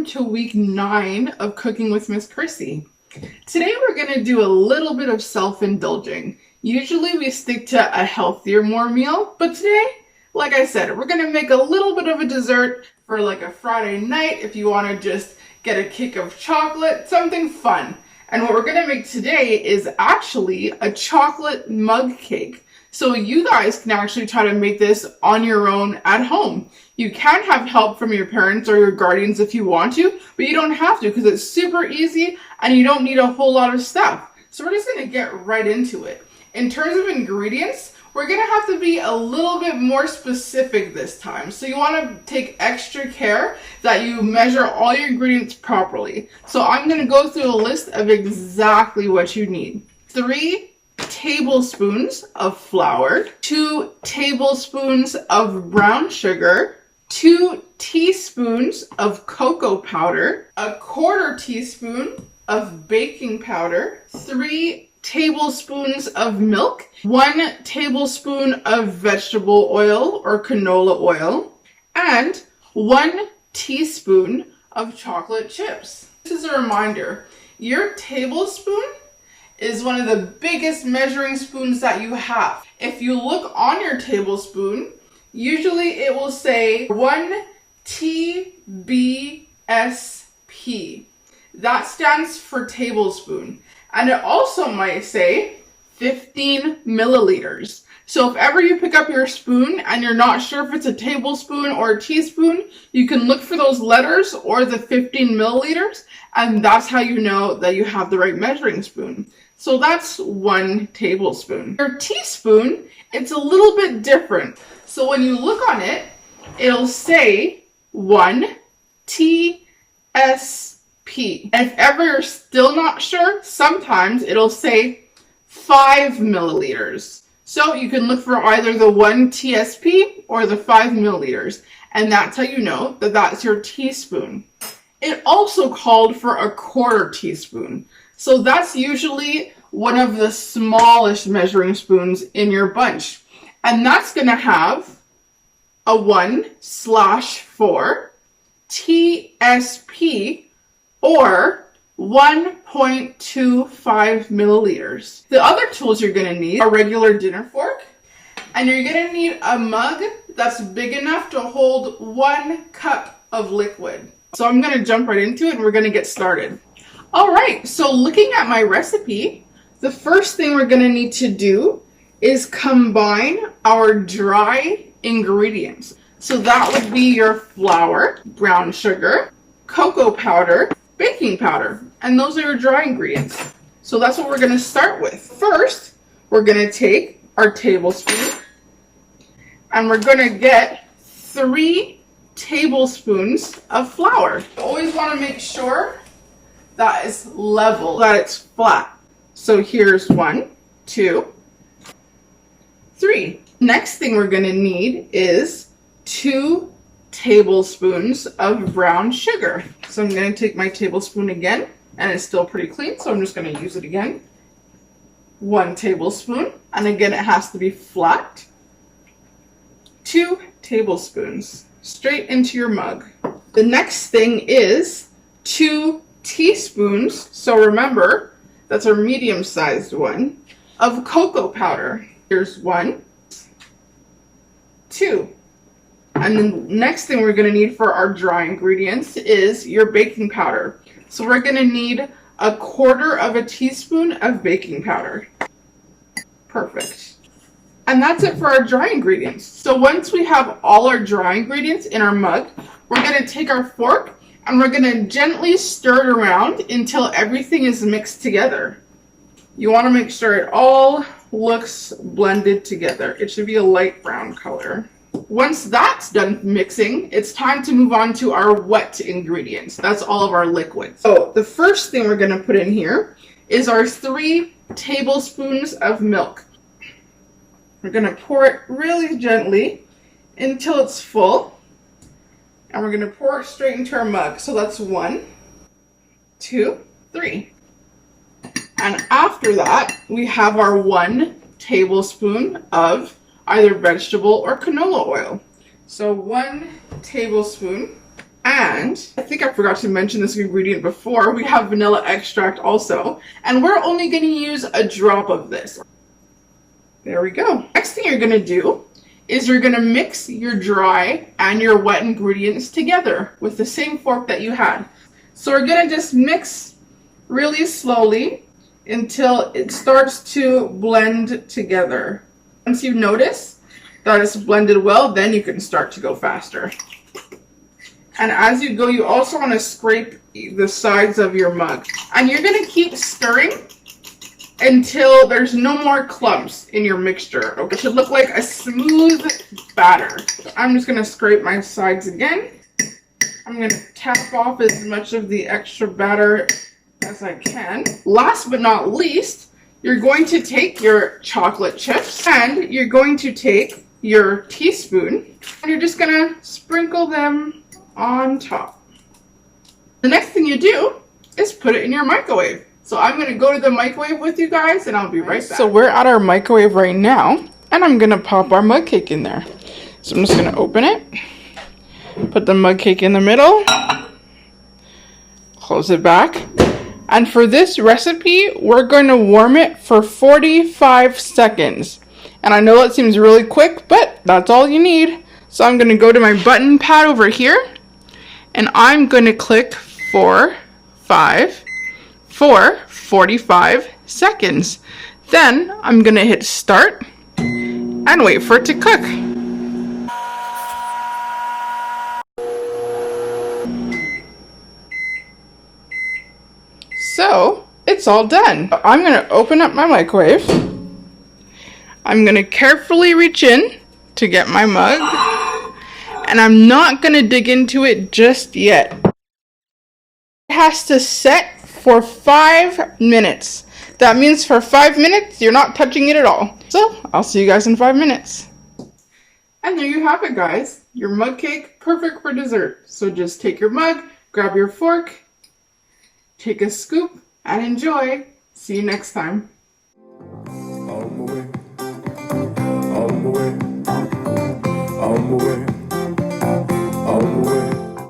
welcome to week 9 of Cooking with Miss Chrissy. Today we're going to do a little bit of self-indulging. Usually we stick to a healthier, more meal, but today, like I said, we're going to make a little bit of a dessert for like a Friday night if you want to just get a kick of chocolate, something fun. And what we're going to make today is actually a chocolate mug cake. So you guys can actually try to make this on your own at home. You can have help from your parents or your guardians if you want to, but you don't have to because it's super easy and you don't need a whole lot of stuff. So we're just going to get right into it. In terms of ingredients, we're going to have to be a little bit more specific this time. So you want to take extra care that you measure all your ingredients properly. So I'm going to go through a list of exactly what you need. 3 tablespoons of flour, 2 tablespoons of brown sugar, 2 teaspoons of cocoa powder, 1/4 teaspoon of baking powder, 3 tablespoons of milk, 1 tablespoon of vegetable oil or canola oil, and 1 teaspoon of chocolate chips. This is a reminder, your tablespoon is one of the biggest measuring spoons that you have. If you look on your tablespoon, usually it will say 1 TBSP. That stands for tablespoon. And it also might say 15 milliliters. So if ever you pick up your spoon and you're not sure if it's a tablespoon or a teaspoon, you can look for those letters or the 15 milliliters, and that's how you know that you have the right measuring spoon. So that's 1 tablespoon. Your teaspoon, it's a little bit different. So when you look on it, it'll say 1 TSP. And if ever you're still not sure, sometimes it'll say 5 milliliters. So you can look for either the 1 TSP or the 5 milliliters. And that's how you know that that's your teaspoon. It also called for 1/4 teaspoon. So that's usually one of the smallest measuring spoons in your bunch. And that's going to have a 1/4 TSP or 1.25 milliliters. The other tools you're going to need are a regular dinner fork, and you're going to need a mug that's big enough to hold 1 cup of liquid. So I'm going to jump right into it and we're going to get started. All right, so looking at my recipe, the first thing we're going to need to do is combine our dry ingredients. So that would be your flour, brown sugar, cocoa powder, baking powder, and those are your dry ingredients. So that's what we're going to start with. First, we're going to take our tablespoon and we're going to get 3 tablespoons of flour. You always want to make sure that it's level, that it's flat. So here's 1, 2, 3. Next thing we're going to need is 2 tablespoons of brown sugar. So I'm going to take my tablespoon again, and it's still pretty clean, so I'm just going to use it again. 1 tablespoon, and again it has to be flat. 2 tablespoons straight into your mug. The next thing is 2 teaspoons, so remember that's our medium-sized one, of cocoa powder. Here's 1, 2. And then the next thing we're going to need for our dry ingredients is your baking powder. So we're going to need 1/4 teaspoon of baking powder. Perfect. And that's it for our dry ingredients. So once we have all our dry ingredients in our mug, we're going to take our fork and we're going to gently stir it around until everything is mixed together. You want to make sure it all looks blended together. It should be a light brown color. Once that's done mixing, it's time to move on to our wet ingredients. That's all of our liquids. So the first thing we're going to put in here is our 3 tablespoons of milk. We're going to pour it really gently until it's full. And we're going to pour it straight into our mug. So that's 1, 2, 3. And after that, we have our 1 tablespoon of either vegetable or canola oil. So 1 tablespoon And I think I forgot to mention this ingredient before. We have vanilla extract also. And we're only going to use a drop of this. There we go. Next thing you're going to do is you're going to mix your dry and your wet ingredients together with the same fork that you had. So we're going to just mix really slowly until it starts to blend together. Once you notice that it's blended well, then you can start to go faster. And as you go, you also want to scrape the sides of your mug. And you're going to keep stirring until there's no more clumps in your mixture. Okay, it should look like a smooth batter. So I'm just going to scrape my sides again. I'm going to tap off as much of the extra batter as I can. Last but not least, you're going to take your chocolate chips and you're going to take your teaspoon and you're just going to sprinkle them on top. The next thing you do is put it in your microwave. So I'm going to go to the microwave with you guys and I'll be right back. So we're at our microwave right now and I'm going to pop our mug cake in there. So I'm just going to open it, put the mug cake in the middle, close it back. And for this recipe, we're going to warm it for 45 seconds. And I know it seems really quick, but that's all you need. So I'm going to go to my button pad over here and I'm going to click for 45 seconds. Then I'm going to hit start and wait for it to cook. So it's all done. I'm going to open up my microwave. I'm going to carefully reach in to get my mug. And I'm not going to dig into it just yet. It has to set for 5 minutes. That means for 5 minutes, you're not touching it at all. So I'll see you guys in 5 minutes. And there you have it, guys. Your mug cake, perfect for dessert. So just take your mug, grab your fork, take a scoop, and enjoy. See you next time. On my way, on my way, on my way.